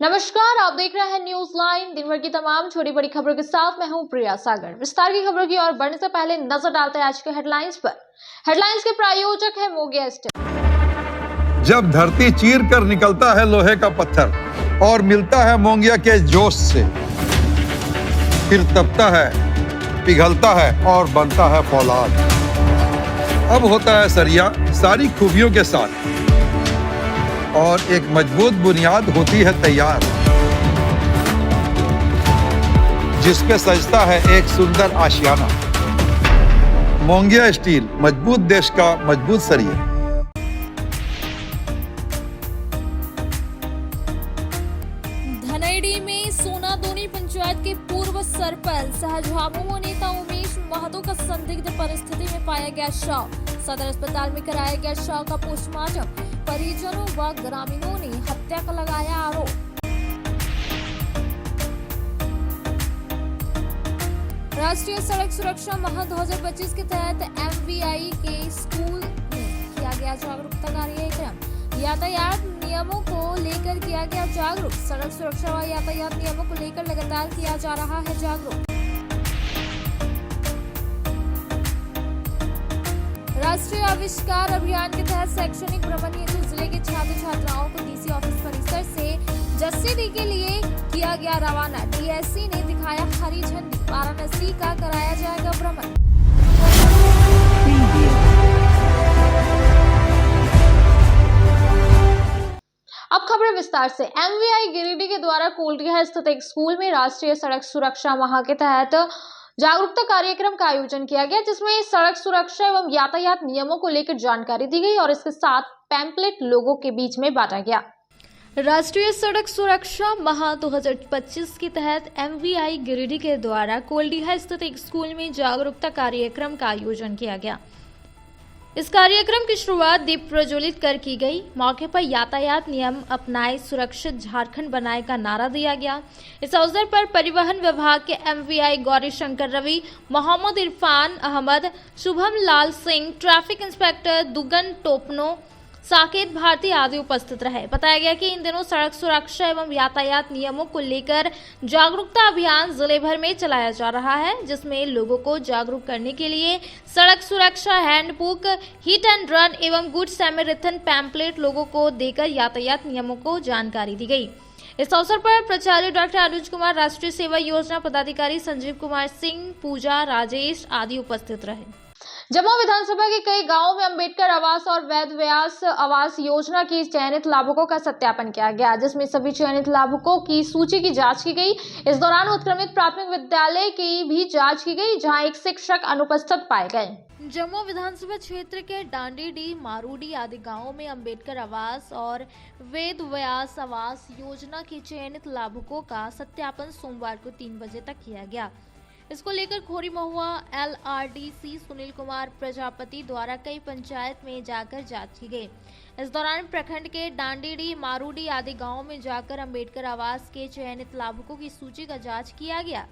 नमस्कार, आप देख रहे हैं न्यूज लाइन। दिन भर की तमाम छोटी बड़ी खबरों के साथ मैं हूं प्रिया सागर। विस्तार की खबरों की ओर बढ़ने से पहले नजर डालते हैं आज के हेडलाइंस पर। हेडलाइंस के प्रायोजक है मोंगिया स्टील। जब धरती चीर कर निकलता है लोहे का पत्थर और मिलता है मोंगिया के जोश से, फिर तपता है, पिघलता है और बनता है फौलाद। अब होता है सरिया सारी खूबियों के साथ और एक मजबूत बुनियाद होती है तैयार, जिस पे सजता है एक सुंदर आशियाना। मोंगिया स्टील, मजबूत देश का मजबूत सरिया। धनैडी में सोनादोनी पंचायत के पूर्व सरपंच सह झामुमो नेता उमेश महतो का संदिग्ध परिस्थिति में पाया गया शव। सदर अस्पताल में कराया गया शव का पोस्टमार्टम। परिजनों व ग्रामीणों ने हत्या का लगाया आरोप। राष्ट्रीय सड़क सुरक्षा माह 2025 के तहत MVI के स्कूल में किया गया जागरूकता कार्यक्रम। यातायात नियमों को लेकर किया गया जागरूक। सड़क सुरक्षा व यातायात नियमों को लेकर लगातार किया जा रहा है जागरूक। राष्ट्रीय आविष्कार अभियान के तहत शैक्षणिक भ्रमण हेतु जिले के छात्र छात्राओं को DC ऑफिस परिसर से जसीडीह के लिए किया गया रवाना। DSC ने दिखाया हरी झंडी। वाराणसी का कराया जाएगा भ्रमण। अब खबर विस्तार से। MVI गिरिडीह के द्वारा कोल्डिया स्थित एक स्कूल में राष्ट्रीय सड़क सुरक्षा माह के तहत जागरूकता कार्यक्रम का आयोजन किया गया, जिसमें सड़क सुरक्षा एवं यातायात नियमों को लेकर जानकारी दी गई और इसके साथ पैम्पलेट लोगों के बीच में बांटा गया। राष्ट्रीय सड़क सुरक्षा माह 2025 के तहत MVI गिरिडीह के द्वारा कोल्डिया स्थित एक स्कूल में जागरूकता कार्यक्रम का आयोजन किया गया। इस कार्यक्रम की शुरुआत दीप प्रज्वलित कर की गई। मौके पर यातायात नियम अपनाए, सुरक्षित झारखंड बनाए का नारा दिया गया। इस अवसर पर परिवहन विभाग के MVI गौरी शंकर रवि, मोहम्मद इरफान अहमद, शुभम लाल सिंह, ट्रैफिक इंस्पेक्टर दुगन टोपनो, साकेत भारती आदि उपस्थित रहे। बताया गया कि इन दिनों सड़क सुरक्षा एवं यातायात नियमों को लेकर जागरूकता अभियान जिले भर में चलाया जा रहा है, जिसमें लोगों को जागरूक करने के लिए सड़क सुरक्षा हैंडबुक, हिट एंड रन एवं गुड सैमरिथन पैम्पलेट लोगों को देकर यातायात नियमों को जानकारी दी गई। इस अवसर पर प्राचार्य डॉक्टर अनुज कुमार, राष्ट्रीय सेवा योजना पदाधिकारी संजीव कुमार सिंह, पूजा, राजेश आदि उपस्थित रहे। जमुआ विधानसभा के कई गांवों में अंबेडकर आवास और वेद व्यास आवास योजना की चयनित लाभुकों का सत्यापन किया गया, जिसमें सभी चयनित लाभुकों की सूची की जांच की गई। इस दौरान उत्क्रमित प्राथमिक विद्यालय की भी जांच की गई, जहां एक शिक्षक अनुपस्थित पाए गए। जमुआ विधानसभा क्षेत्र के डांडीडीह, मारूडी आदि गांवों में अंबेडकर आवास और वेद व्यास आवास योजना के चयनित लाभुकों का सत्यापन सोमवार को 3 बजे तक किया गया। इसको लेकर खोरी महुआ LRDC सुनील कुमार प्रजापति द्वारा कई पंचायत में जाकर जांच की गई। इस दौरान प्रखंड के डांडीडीह, मारूडी आदि गांवों में जाकर अंबेडकर आवास के चयनित लाभुकों की सूची का जांच किया गया।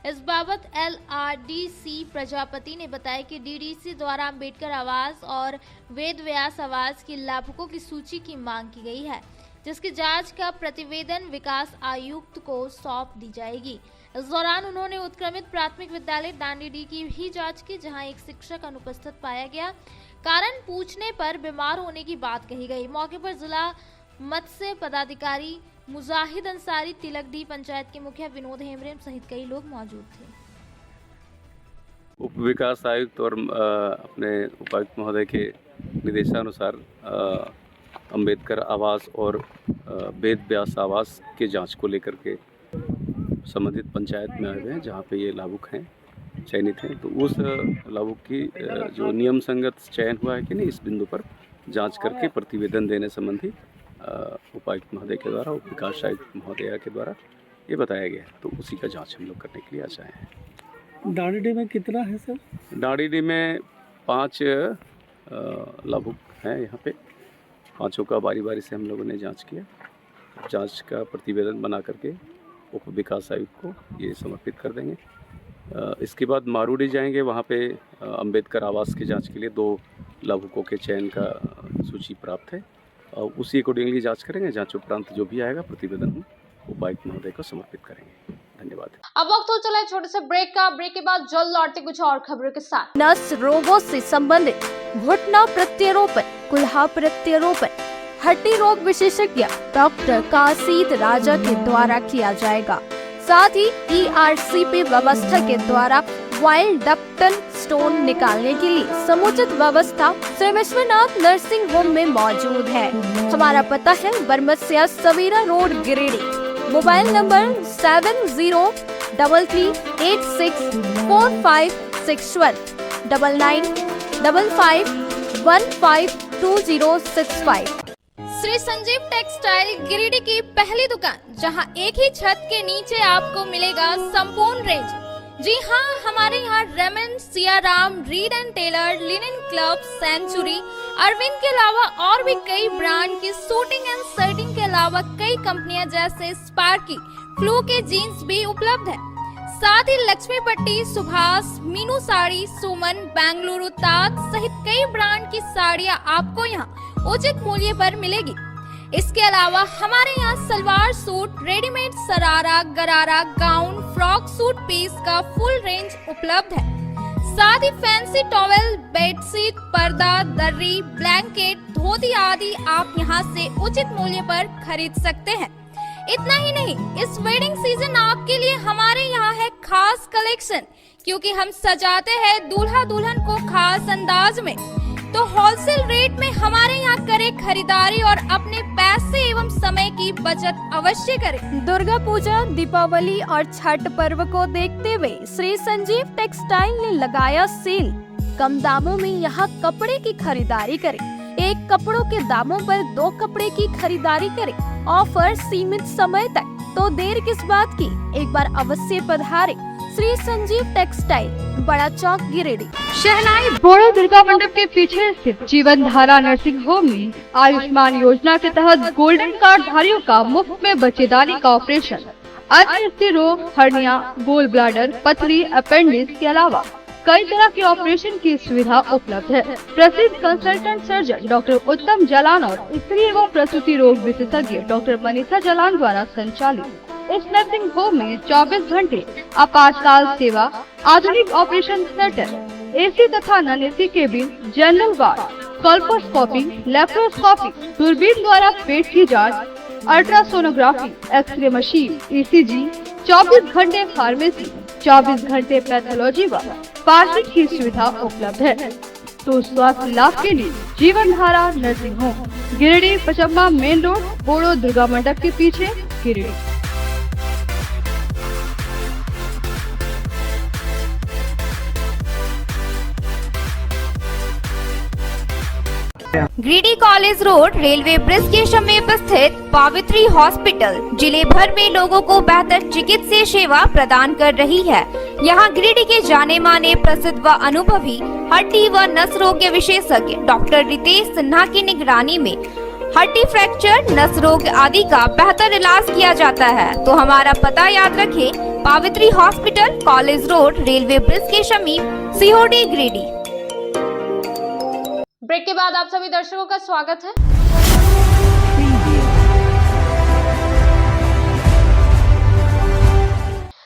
इस बाबत LRDC प्रजापति ने बताया कि DDC द्वारा अंबेडकर आवास और वेद व्यास आवास के लाभुकों की सूची की मांग की गई है, जिसकी जांच का प्रतिवेदन विकास आयुक्त को सौंप दी जाएगी। इस दौरान उन्होंने उत्क्रमित प्राथमिक विद्यालय डांडीडीह की भी जांच की, जहां एक शिक्षक अनुपस्थित पाया गया। कारण पूछने पर बीमार होने की बात कही गई। मौके पर जिला मत्स्य पदाधिकारी मुजाहिद अंसारी, तिलकडीह पंचायत के मुखिया विनोद हेमरेम सहित कई लोग मौजूद थे। उप विकास आयुक्त और अपने उपायुक्त महोदय के निर्देशानुसार अंबेडकर आवास और वेद व्यास आवास के जांच को लेकर के संबंधित पंचायत में आए हुए हैं, जहाँ पे ये लाभुक हैं, चयनित हैं। तो उस लाभुक की जो नियम संगत चयन हुआ है कि नहीं, इस बिंदु पर जांच करके प्रतिवेदन देने संबंधी उपायुक्त महोदय के द्वारा, उप विकास आयुक्त महोदय के द्वारा ये बताया गया। तो उसी का जांच हम लोग करने के लिए आज आए हैं। डांडीडीह में कितना है सर? डांडीडीह में 5 लाभुक हैं। यहाँ पे 5 का बारी बारी से हम लोगों ने जांच किया। जांच का प्रतिवेदन बना करके उप विकास आयुक्त को ये समर्पित कर देंगे। इसके बाद मारूडी जाएंगे, वहाँ पे अंबेडकर आवास की जांच के लिए 2 लाभुकों के चयन का सूची प्राप्त है और उसी अकॉर्डिंगली जांच करेंगे। जांच उपरांत जो भी आएगा प्रतिवेदन हम उपायुक्त महोदय को समर्पित करेंगे। धन्यवाद। अब वक्त हो चला है छोटे से ब्रेक का। ब्रेक के बाद जल्द लौटते कुछ और खबरों के साथ। नस रोगों से संबंधित घुटना प्रत्यारोपण, कुल्हा प्रत्यारोपण, हड्डी रोग विशेषज्ञ डॉक्टर कासिद राजा के द्वारा किया जाएगा। साथ ही ERCP व्यवस्था के द्वारा वाइल्ड डक्टल स्टोन निकालने के लिए समुचित व्यवस्था श्री विश्वनाथ नर्सिंग होम में मौजूद है। हमारा पता है Barmasia Savera road, Giridih. Mobile number 7036864561 9955152065। Shri Sanjeev textile Giridih की पहली दुकान, जहां एक ही छत के नीचे आपको मिलेगा संपूर्ण रेंज। जी हाँ, हमारे यहाँ Raymond, Siyaram, Reid and Taylor, Linen Club, Century, Arvind के अलावा और भी कई ब्रांड की सूटिंग एंड शर्टिंग के अलावा कई कंपनियां जैसे स्पार्की, फ्लू के जीन्स भी उपलब्ध है। साथ ही लक्ष्मी पट्टी, सुभाष, मीनू साड़ी, सुमन, बेंगलुरु ताज सहित कई ब्रांड की साड़ियां आपको यहाँ उचित मूल्य पर मिलेगी। इसके अलावा हमारे यहाँ सलवार सूट, रेडीमेड सरारा, गरारा, गाउन, फ्रॉक सूट पीस का फुल रेंज उपलब्ध है। साथ ही फैंसी टॉवेल, बेडशीट, पर्दा, दर्री, ब्लैंकेट, धोती आदि आप यहाँ से उचित मूल्य पर खरीद सकते हैं। इतना ही नहीं, इस वेडिंग सीजन आपके लिए हमारे यहाँ है खास कलेक्शन, क्योंकि हम सजाते हैं दूल्हा दुल्हन को खास अंदाज में। तो होलसेल रेट में हमारे यहाँ करें खरीदारी और अपने पैसे एवं समय की बचत अवश्य करें। दुर्गा पूजा, दीपावली और छठ पर्व को देखते हुए श्री संजीव टेक्सटाइल ने लगाया सेल। कम दामों में यहाँ कपड़े की खरीदारी करें। एक कपड़ों के दामों पर 2 कपड़े की खरीदारी करें। ऑफर सीमित समय तक, तो देर किस बात की, एक बार अवश्य पधारें। श्री संजीव टेक्सटाइल, बड़ा चौक, गिरिडीह। शहनाई बोड़ो दुर्गा मंडप के पीछे स्थित जीवन धारा नर्सिंग होम में आयुष्मान योजना के तहत गोल्डन कार्ड धारियों का मुफ्त में बच्चेदानी का ऑपरेशन, अन्य स्त्री रोग, हर्निया, गोल ब्लाडर, पथरी, अपेंडिक्स के अलावा कई तरह के ऑपरेशन की सुविधा उपलब्ध है। प्रसिद्ध कंसल्टेंट सर्जन डॉक्टर उत्तम जालान और स्त्री एवं प्रसूति रोग विशेषज्ञ डॉक्टर मनीषा जालान द्वारा संचालित इस नर्सिंग होम में 24 घंटे आपातकाल सेवा, आधुनिक ऑपरेशन थिएटर, AC तथा non AC cabin, general ward, colposcopy, laparoscopy, दूरबीन द्वारा पेट की जांच, अल्ट्रासोनोग्राफी, एक्सरे मशीन, ECG, 24 घंटे फार्मेसी, 24 घंटे पैथोलॉजी व पार्किंग की सुविधा उपलब्ध है। तो स्वास्थ्य लाभ के लिए Jeevan Dhara nursing home, Giridih, Pachamba main road, Bodo Durga Mandap के पीछे, Giridih. Giridih college road, railway bridge के समीप स्थित पावित्री हॉस्पिटल जिले भर में लोगों को बेहतर चिकित्सीय सेवा प्रदान कर रही है। यहाँ गिरिडीह के जाने माने, प्रसिद्ध व अनुभवी हड्डी व नस रोग के विशेषज्ञ डॉक्टर रितेश सिन्हा की निगरानी में हड्डी फ्रैक्चर, नस रोग आदि का बेहतर इलाज किया जाता है। तो हमारा पता याद रखें, Pavitri hospital, college road, railway bridge के समीप, सीहोडी, गिरिडीह। ब्रेक के बाद आप सभी दर्शकों का स्वागत है।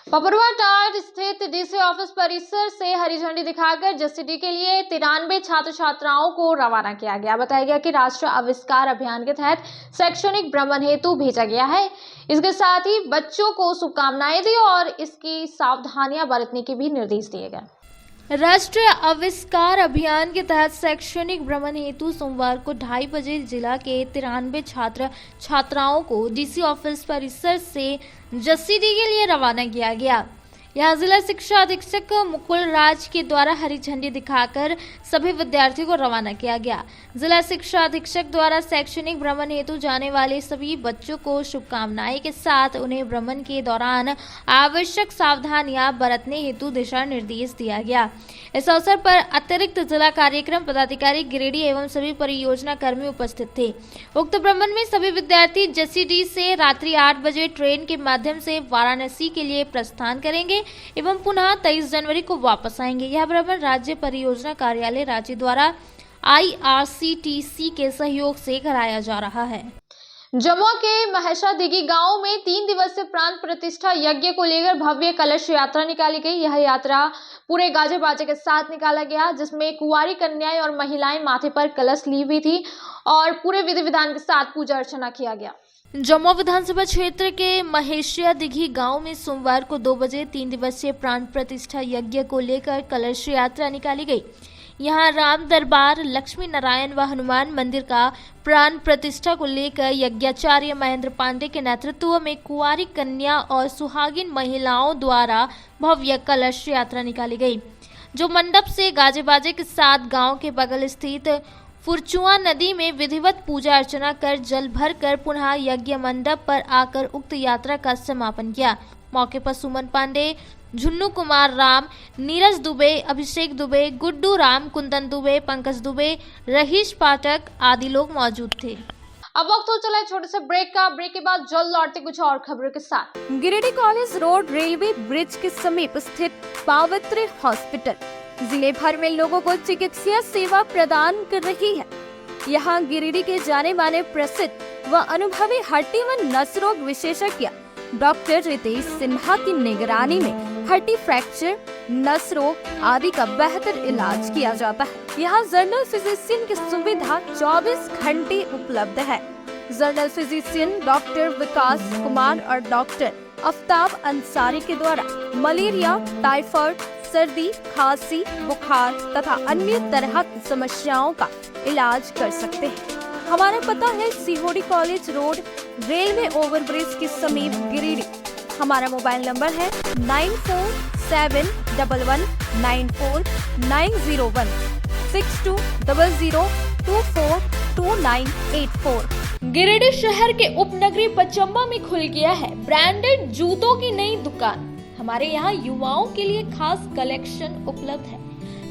पपरुआ टाट स्थित DC ऑफिस परिसर से हरी झंडी दिखाकर जसीडी के लिए 93 छात्र छात्राओं को रवाना किया गया। बताया गया कि राष्ट्रीय आविष्कार अभियान के तहत शैक्षणिक भ्रमण हेतु भेजा गया है। इसके साथ ही बच्चों को शुभकामनाएं दी और इसकी सावधानियां बरतने के भी निर्देश दिए गए। राष्ट्रीय आविष्कार अभियान के तहत शैक्षणिक भ्रमण हेतु सोमवार को 2:30 बजे जिला के 93 छात्र छात्राओं को DC ऑफिस परिसर से जसीडी के लिए रवाना किया गया। यहाँ जिला शिक्षा अधीक्षक मुकुल राज के द्वारा हरी झंडी दिखाकर सभी विद्यार्थियों को रवाना किया गया। जिला शिक्षा अधीक्षक द्वारा शैक्षणिक भ्रमण हेतु जाने वाले सभी बच्चों को शुभकामनाएं के साथ उन्हें भ्रमण के दौरान आवश्यक सावधानियां बरतने हेतु दिशा निर्देश दिया गया। इस अवसर पर अतिरिक्त जिला कार्यक्रम पदाधिकारी गिरिडीह एवं सभी परियोजना कर्मी उपस्थित थे। उक्त भ्रमण में सभी विद्यार्थी जसीडी से रात्रि 8 बजे ट्रेन के माध्यम से वाराणसी के लिए प्रस्थान करेंगे एवं पुनः 23 जनवरी को वापस आएंगे। यह भ्रमण राज्य परियोजना कार्यालय रांची द्वारा IRCTC के सहयोग से कराया जा रहा है। जमुआ के महेशा दिघी गांव में 3 दिवसीय प्राण प्रतिष्ठा यज्ञ को लेकर भव्य कलश यात्रा निकाली गई। यह यात्रा पूरे गाजे बाजे के साथ निकाला गया, जिसमें कुंवारी कन्याएं और महिलाएं माथे पर कलश ली हुई थी और पूरे विधि विधान के साथ पूजा अर्चना किया गया। जमुआ विधानसभा क्षेत्र के महेशिया दिघी गांव में सोमवार को 2 बजे 3 दिवसीय प्राण प्रतिष्ठा यज्ञ को लेकर कलश यात्रा निकाली गई। यहां राम दरबार, लक्ष्मी नारायण व हनुमान मंदिर का प्राण प्रतिष्ठा को लेकर यज्ञाचार्य महेंद्र पांडे के नेतृत्व में कुंवारी कन्या और सुहागिन महिलाओं द्वारा भव्य कलश यात्रा निकाली गई, जो मंडप से गाजे बाजे के साथ गांव के बगल स्थित फुरचुआ नदी में विधिवत पूजा अर्चना कर जल भर कर पुनः यज्ञ मंडप पर आकर उक्त यात्रा का समापन किया। मौके पर सुमन पांडे, झुन्नू कुमार राम, नीरज दुबे, अभिषेक दुबे, गुड्डू राम, कुंदन दुबे, पंकज दुबे, रहीश पाठक आदि लोग मौजूद थे। अब वक्त हो चला है छोटे से ब्रेक का। ब्रेक के बाद जल्द लौटते कुछ और खबरों के साथ। Giridih college road railway bridge के समीप स्थित पावित्र हॉस्पिटल जिले भर में लोगों को चिकित्सा सेवा प्रदान कर रही है। यहाँ गिरिडीह के जाने माने प्रसिद्ध व अनुभवी हड्डी व नस रोग विशेषज्ञ डॉक्टर रितेश सिन्हा की निगरानी में हड्डी फ्रैक्चर, नस रोग आदि का बेहतर इलाज किया जाता है। यहाँ जनरल फिजिशियन की सुविधा 24 घंटे उपलब्ध है। जनरल फिजिशियन डॉक्टर विकास कुमार और डॉक्टर आफ्ताब अंसारी के द्वारा मलेरिया, टाइफाइड, सर्दी, खांसी, बुखार तथा अन्य तरह की समस्याओं का इलाज कर सकते हैं। हमारा पता है सीहोडी कॉलेज रोड रेलवे ओवरब्रिज के समीप गिरिडीह। हमारा मोबाइल नंबर है 9471194901 6200242984। गिरिडीह शहर के उपनगरी पचम्बा में खुल गया है ब्रांडेड जूतों की नई दुकान। हमारे यहाँ युवाओं के लिए खास कलेक्शन उपलब्ध है।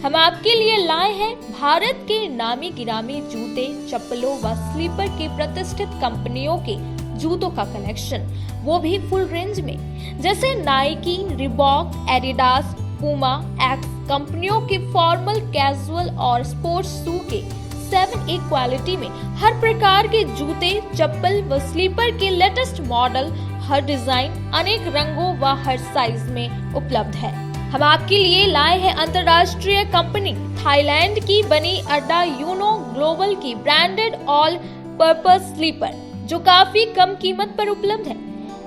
हम आपके लिए लाए हैं भारत के नामी गिरामी जूते, चप्पलों व स्लीपर के प्रतिष्ठित कंपनियों के जूतों का कलेक्शन, वो भी फुल रेंज में, जैसे Nike, Reebok, Adidas, Puma, x कंपनियों के फॉर्मल, कैजुअल और स्पोर्ट्स शू के 7A क्वालिटी में हर प्रकार के जूते, चप्पल व स्लीपर के लेटेस्ट मॉडल, हर डिजाइन, अनेक रंगों व हर साइज में उपलब्ध है। हम आपके लिए लाए हैं अंतर्राष्ट्रीय कंपनी थाईलैंड की बनी अड्डा यूनो ग्लोबल की ब्रांडेड ऑल पर्पस स्लीपर, जो काफी कम कीमत पर उपलब्ध है।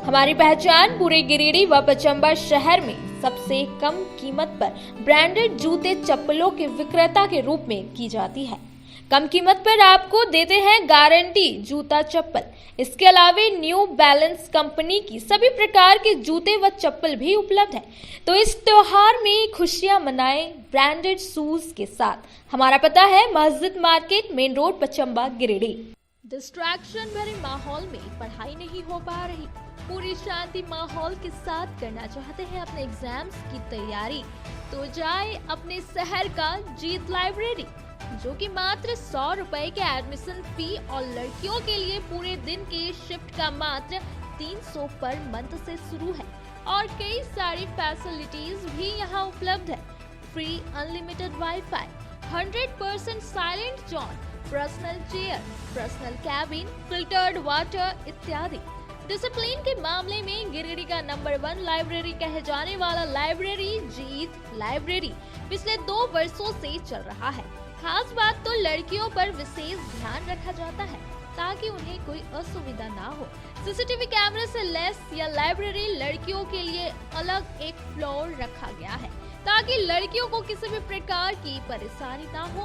हमारी पहचान पूरे गिरिडीह व पचम्बा शहर में सबसे कम कीमत पर ब्रांडेड जूते, चप्पलों के विक्रेता के रूप में की जाती है। कम कीमत पर आपको देते हैं गारंटी जूता, चप्पल। इसके अलावा न्यू बैलेंस कंपनी की सभी प्रकार के जूते व चप्पल भी उपलब्ध है। तो इस त्योहार में खुशियां मनाएं ब्रांडेड शूज के साथ। हमारा पता है मस्जिद market, main road, Pachamba, Giridih. Distraction भरे माहौल में पढ़ाई नहीं हो पा रही, पूरी शांति माहौल के साथ करना चाहते हैं अपने एग्जाम्स की तैयारी, तो जाए अपने शहर का जीत लाइब्रेरी, जो कि मात्र 100 रुपए के एडमिशन फी और लड़कियों के लिए पूरे दिन के शिफ्ट का मात्र 300 पर मंथ से शुरू है और कई सारी फैसिलिटीज भी यहाँ उपलब्ध है। Free unlimited wifi, 100% silent zone, personal chair, personal cabin, filtered water इत्यादि। डिसिप्लिन के मामले में गिरिडीह का नंबर 1 लाइब्रेरी कहे जाने वाला लाइब्रेरी जीत लाइब्रेरी पिछले 2 वर्षों से चल रहा है। खास बात तो लड़कियों पर विशेष ध्यान रखा जाता है ताकि उन्हें कोई असुविधा ना हो। सीसीटीवी कैमरे से लैस यह लाइब्रेरी लड़कियों के लिए अलग एक फ्लोर रखा गया है ताकि लड़कियों को किसी भी प्रकार की परेशानी ना हो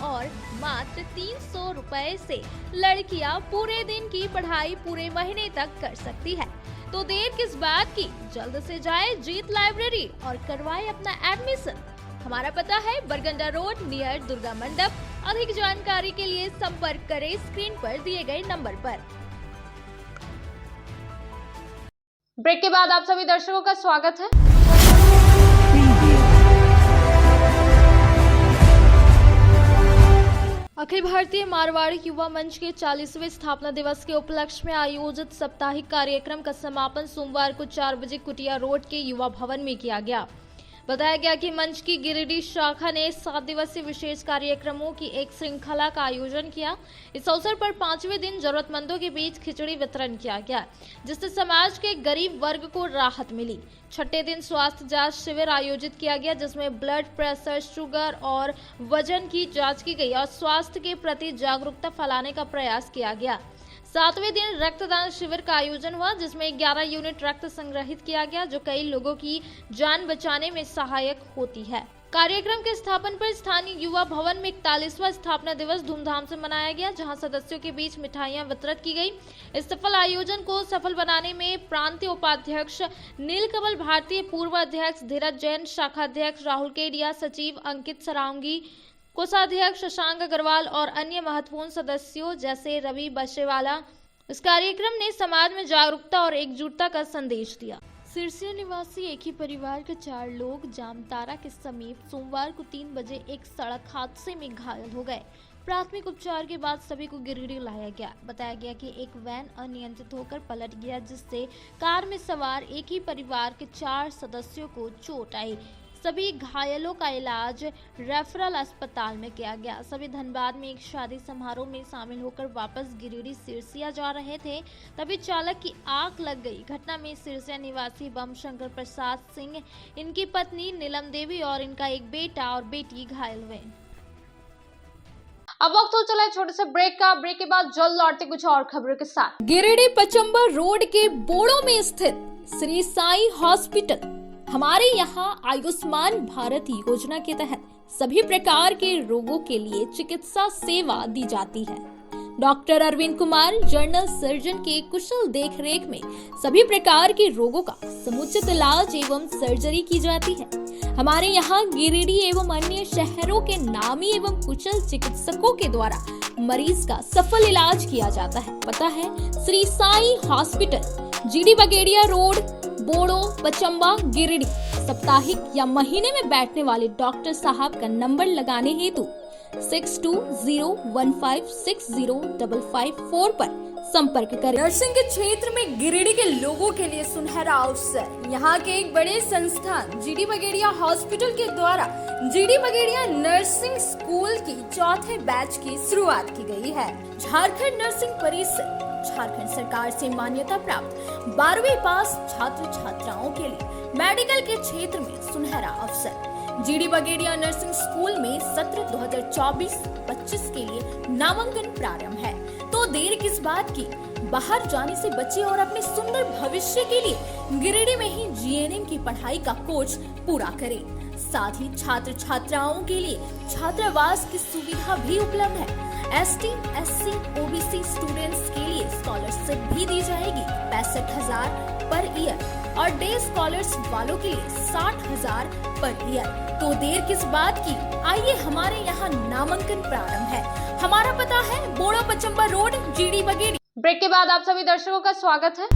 और मात्र 300 रुपए से लड़कियां पूरे दिन की पढ़ाई पूरे महीने तक कर सकती है। तो देर किस बात की, जल्द से जाए जीत लाइब्रेरी और करवाए अपना एडमिशन। हमारा पता है बरगंडा रोड नियर दुर्गा मंडप। अधिक जानकारी के लिए संपर्क करें स्क्रीन पर दिए गए नंबर पर। ब्रेक के बाद आप सभी दर्शकों का स्वागत है। अखिल भारतीय मारवाड़ी युवा मंच के 40वें स्थापना दिवस के उपलक्ष्य में आयोजित साप्ताहिक कार्यक्रम का समापन सोमवार को 4 बजे कुटिया रोड के युवा भवन में किया गया। बताया गया कि मंच की गिरिडीह शाखा ने 7 दिवसीय विशेष कार्यक्रमों की एक श्रृंखला का आयोजन किया। इस अवसर पर 5वें दिन जरूरतमंदों के बीच खिचड़ी वितरण किया गया, जिससे समाज के गरीब वर्ग को राहत मिली। छठे दिन स्वास्थ्य जांच शिविर आयोजित किया गया, जिसमें ब्लड प्रेशर, शुगर और वजन की जांच की गई और स्वास्थ्य के प्रति जागरूकता फैलाने का प्रयास किया गया। 7वें दिन रक्तदान शिविर का आयोजन हुआ, जिसमें 11 यूनिट रक्त संग्रहित किया गया, जो कई लोगों की जान बचाने में सहायक होती है। कार्यक्रम के स्थापन पर स्थानीय युवा भवन में 41वां स्थापना दिवस धूमधाम से मनाया गया, जहां सदस्यों के बीच मिठाइयां वितरित की गई। इस सफल आयोजन को सफल बनाने में प्रांतीय उपाध्यक्ष नीलकमल भारती, पूर्व अध्यक्ष धीरज जैन, शाखा अध्यक्ष राहुल केडिया, सचिव अंकित सरांगी, कोषाध्यक्ष शशांक अग्रवाल और अन्य महत्वपूर्ण सदस्यों जैसे रवि बशेवाला। इस कार्यक्रम ने समाज में जागरूकता और एकजुटता का संदेश दिया। सिरसिया निवासी एक ही परिवार के 4 लोग जामतारा के समीप सोमवार को 3 बजे एक सड़क हादसे में घायल हो गए। प्राथमिक उपचार के बाद सभी को गिरिडीह लाया गया। बताया गया कि एक वैन अनियंत्रित होकर पलट गया, जिससे कार में सवार एक ही परिवार के 4 सदस्यों को चोट आई। सभी घायलों का इलाज रेफरल अस्पताल में किया गया। सभी धनबाद में एक शादी समारोह में शामिल होकर वापस गिरिडीह सिरसिया जा रहे थे, तभी चालक की आग लग गई। घटना में सिरसिया निवासी बम शंकर प्रसाद सिंह, इनकी पत्नी नीलम देवी और इनका एक बेटा और बेटी घायल हुए। अब वक्त हो चला है छोटे से ब्रेक का। ब्रेक के बाद जल्द लौटते कुछ और खबरों के साथ। गिरिडीह पचंबा रोड के बोड़ो में स्थित श्री साई हॉस्पिटल। हमारे यहाँ आयुष्मान भारत योजना के तहत सभी प्रकार के रोगों के लिए चिकित्सा सेवा दी जाती है। Doctor Arvind Kumar general surgeon के कुशल देखरेख में सभी प्रकार के रोगों का समुचित इलाज एवं सर्जरी की जाती है। हमारे यहाँ गिरिडीह एवं अन्य शहरों के नामी एवं कुशल चिकित्सकों के द्वारा मरीज का सफल इलाज किया जाता है। पता है Shri Sai hospital, GD Bagedia road, Bodo, Pachamba, Giridih. साप्ताहिक या महीने में बैठने वाले डॉक्टर साहब का नंबर लगाने हेतु 6201560554 पर संपर्क करें। नर्सिंग के क्षेत्र में गिरिडीह के लोगों के लिए सुनहरा अवसर। यहाँ के एक बड़े संस्थान जीडी बगेड़िया हॉस्पिटल के द्वारा जीडी बगेड़िया नर्सिंग स्कूल की 4थे बैच की शुरुआत की गई है। झारखंड नर्सिंग परिषद झारखंड सरकार से मान्यता प्राप्त 12वीं पास छात्र छात्राओं के लिए मेडिकल के क्षेत्र में सुनहरा अवसर। जीडी बगेड़िया नर्सिंग स्कूल में सत्र 2024-25 के लिए नामांकन प्रारंभ है, तो देर किस बात की। बाहर जाने से बचे और अपने सुंदर भविष्य के लिए गिरिडीह में ही जीएनएम की पढ़ाई का कोर्स पूरा करें। साथ ही छात्र छात्राओं के लिए छात्रावास की सुविधा भी उपलब्ध है। ST, SC, OBC स्टूडेंट्स के लिए स्कॉलरशिप भी दी जाएगी 65,000 पर ईयर और डे स्कॉलर्स वालों के लिए 60,000 पर ईयर। तो देर किस बात की, आइए हमारे यहाँ नामांकन प्रारंभ है। हमारा पता है Bodo Pachamba road, GD Bagedia. Break के बाद आप सभी दर्शकों का स्वागत है।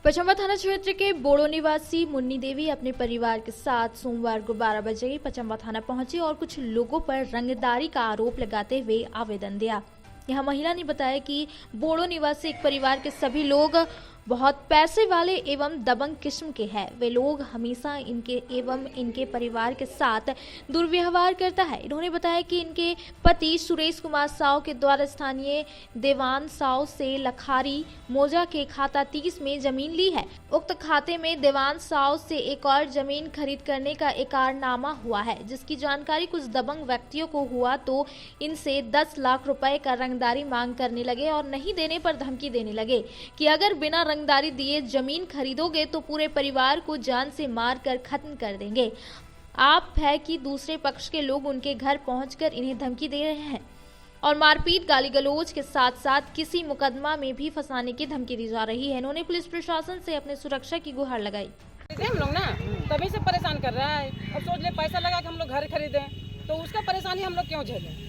पचंबा थाना क्षेत्र के बोड़ो निवासी मुन्नी देवी अपने परिवार के साथ सोमवार को 12 बजे पचंबा थाना पहुंची और कुछ लोगों पर रंगदारी का आरोप लगाते हुए आवेदन दिया। यह महिला ने बताया कि बोड़ो निवासी एक परिवार के सभी लोग बहुत पैसे वाले एवं दबंग किस्म के हैं। वे लोग हमेशा इनके परिवार के साथ दुर्व्यवहार करता है। इन्होंने बताया कि इनके पति सुरेश कुमार साव के द्वारा स्थानीय देवान साव से लखारी मोजा के खाता 30 में जमीन ली है। उक्त खाते में देवान साव से एक और जमीन खरीद करने का एकरारनामा हुआ है, जिसकी जानकारी कुछ दबंग व्यक्तियों को हुआ तो इनसे 10 लाख रुपए का रंगदारी मांग करने लगे और नहीं देने पर धमकी देने लगे कि अगर बिना रंगदारी दिए जमीन खरीदोगे तो पूरे परिवार को जान से मार कर खत्म कर देंगे। आप है कि दूसरे पक्ष के लोग उनके घर पहुंचकर इन्हें धमकी दे रहे हैं और मारपीट, गाली गलौज के साथ साथ किसी मुकदमा में भी फंसाने की धमकी दी जा रही है। इन्होंने पुलिस प्रशासन से अपने सुरक्षा की गुहार लगाई। हम लोग ना तभी से परेशान कर रहा है। अब सोच ले पैसा लगा के हम लोग घर खरीदे तो उसका परेशानी हम लोग क्यों झेलें?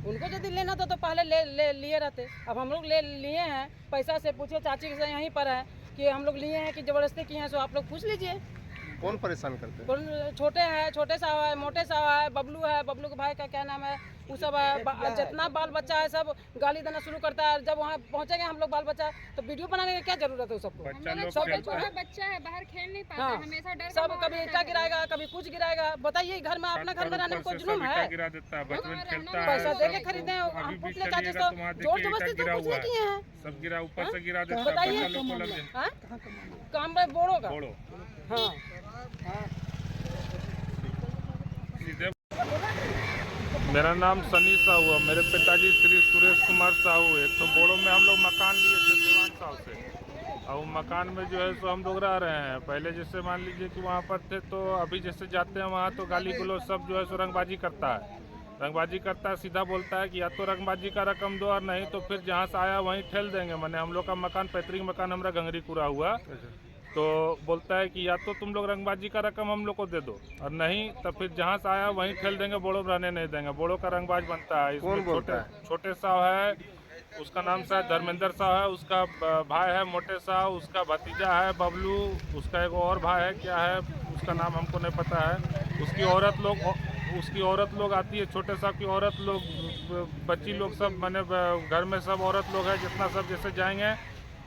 उनको यदि लेना था तो पहले ले लिए रहते। अब हम लोग ले लिए हैं, पैसा से पूछे, चाची से यहीं पर है कि हम लोग लिए हैं कि ज़बरदस्ती किए हैं, सो आप लोग पूछ लीजिए। कौन परेशान करते हैं? छोटे हैं, छोटे सा है, मोटे सा है, बबलू है, बबलू के भाई का क्या नाम है, वो सब जितना बाल बच्चा है सब गाली देना शुरू करता है। जब वहाँ पहुँचेंगे हम लोग बाल बच्चा तो वीडियो बनाने की क्या जरूरत है सबको। बच्चा है बाहर खेल नहीं पाता, हाँ, हमेशा डर सब कभी ईटा गिराएगा कभी कुछ गिराएगा। बताइए घर में अपना घर में रहने में कोई जुर्म है? पैसा दे के खरीदे हम पूछने चाहते तो जोर जबरदस्ती तो कुछ नहीं किए हैं, सब गिरा ऊपर से गिरा देता है। बताइए काम में बोड़ो का। हाँ मेरा नाम सनी साहू है, मेरे पिताजी श्री सुरेश कुमार साहू है। तो बोड़ो में हम लोग मकान लिए थे दीवान साहब से, और मकान में जो है सो हम लोग रह रहे हैं। पहले जैसे मान लीजिए कि वहाँ पर थे, तो अभी जैसे जाते हैं वहाँ तो गाली गलौज सब जो है सो रंगबाजी करता है। रंगबाजी करता है, सीधा बोलता है कि या तो रंगबाजी का रकम दो और नहीं तो फिर जहाँ से आया वहीं ठेल देंगे। मैंने हम लोग का मकान पैतृक मकान हमारा गंगरी पूरा हुआ, तो बोलता है कि या तो तुम लोग रंगबाजी का रकम हम लोग को दे दो और नहीं तो फिर जहाँ से आया वहीं ठेल देंगे, बोड़ो रहने नहीं देंगे। बोड़ो का रंगबाज बनता है। इसमें छोटे साहब है, उसका नाम शायद धर्मेंद्र साहब है, उसका भाई है मोटे साहब, उसका भतीजा है बबलू, उसका एक और भाई है क्या है उसका नाम हमको नहीं पता है। उसकी औरत लोग आती है, छोटे साहब की औरत लोग बच्ची लोग सब मैंने घर में सब औरत लोग है जितना सब जैसे जाएंगे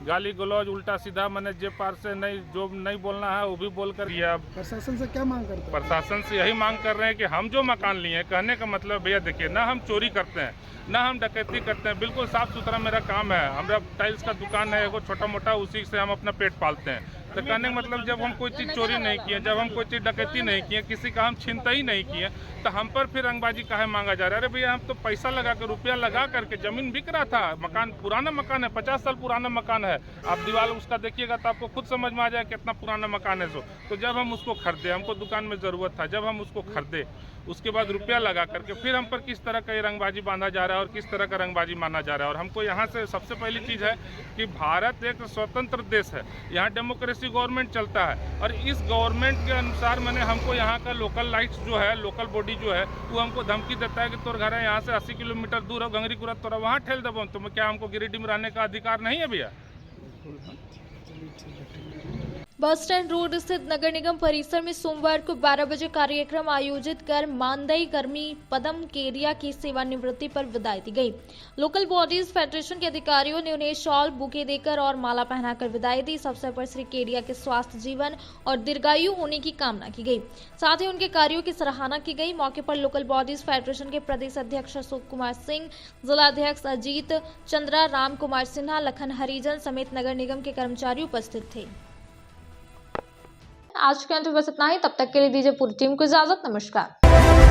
गाली गलौज उल्टा सीधा मैंने जे पार से नहीं जो नहीं बोलना है वो भी बोल कर दिया। प्रशासन से क्या मांग करते हैं? प्रशासन से यही मांग कर रहे हैं कि हम जो मकान लिए हैं, कहने का मतलब भैया देखिए ना हम चोरी करते हैं ना हम डकैती करते हैं, बिल्कुल साफ सुथरा मेरा काम है। हमारा टाइल्स का दुकान है, वो छोटा मोटा, उसी से हम अपना पेट पालते हैं। तो कहने का मतलब जब हम कोई चीज़ चोरी नहीं किए, जब हम कोई चीज़ डकैती नहीं किए, किसी का हम छीनता ही नहीं किए, तो हम पर फिर रंगबाजी काहे मांगा जा रहा है? अरे भैया हम तो पैसा लगा कर रुपया लगा करके ज़मीन बिक रहा था, मकान पुराना मकान है, 50 साल पुराना मकान है। आप दीवार उसका देखिएगा तो आपको खुद समझ में आ जाए कितना पुराना मकान है सो। तो जब हम उसको खरीदे, हमको दुकान में ज़रूरत था, जब हम उसको खरीदे उसके बाद रुपया लगा करके फिर हम पर किस तरह का ये रंगबाजी बांधा जा रहा है और किस तरह का रंगबाजी माना जा रहा है। और हमको यहाँ से सबसे पहली चीज़ है कि भारत एक स्वतंत्र देश है, यहाँ डेमोक्रेसी गवर्नमेंट चलता है और इस गवर्नमेंट के अनुसार मैंने हमको यहाँ का लोकल लाइट्स जो है, लोकल बॉडी जो है वो हमको धमकी देता है कि तोर घर है यहाँ से 80 किलोमीटर दूर है गंगरी कुरा, तोरा वहाँ ठेल देबो। तो क्या हमको गिरिडीह में रहने का अधिकार नहीं है भैया? बस स्टैंड रोड स्थित नगर निगम परिसर में सोमवार को 12 बजे कार्यक्रम आयोजित कर मानदेय कर्मी पदम केरिया की सेवानिवृत्ति पर विदाई दी गई। लोकल बॉडीज फेडरेशन के अधिकारियों ने उन्हें शॉल बुके देकर और माला पहनाकर विदाई दी। इस अवसर पर श्री केरिया के स्वास्थ्य जीवन और दीर्घायु होने की कामना की गई, साथ ही उनके कार्यों की सराहना की गई। मौके पर लोकल बॉडीज फेडरेशन के प्रदेश अध्यक्ष अशोक कुमार सिंह, जिलाध्यक्ष अजीत चंद्रा, राम कुमार सिन्हा, लखन हरिजन समेत नगर निगम के कर्मचारी उपस्थित थे। आज के अंत में बस इतना ही। तब तक के लिए दीजिए पूरी टीम को इजाजत। नमस्कार।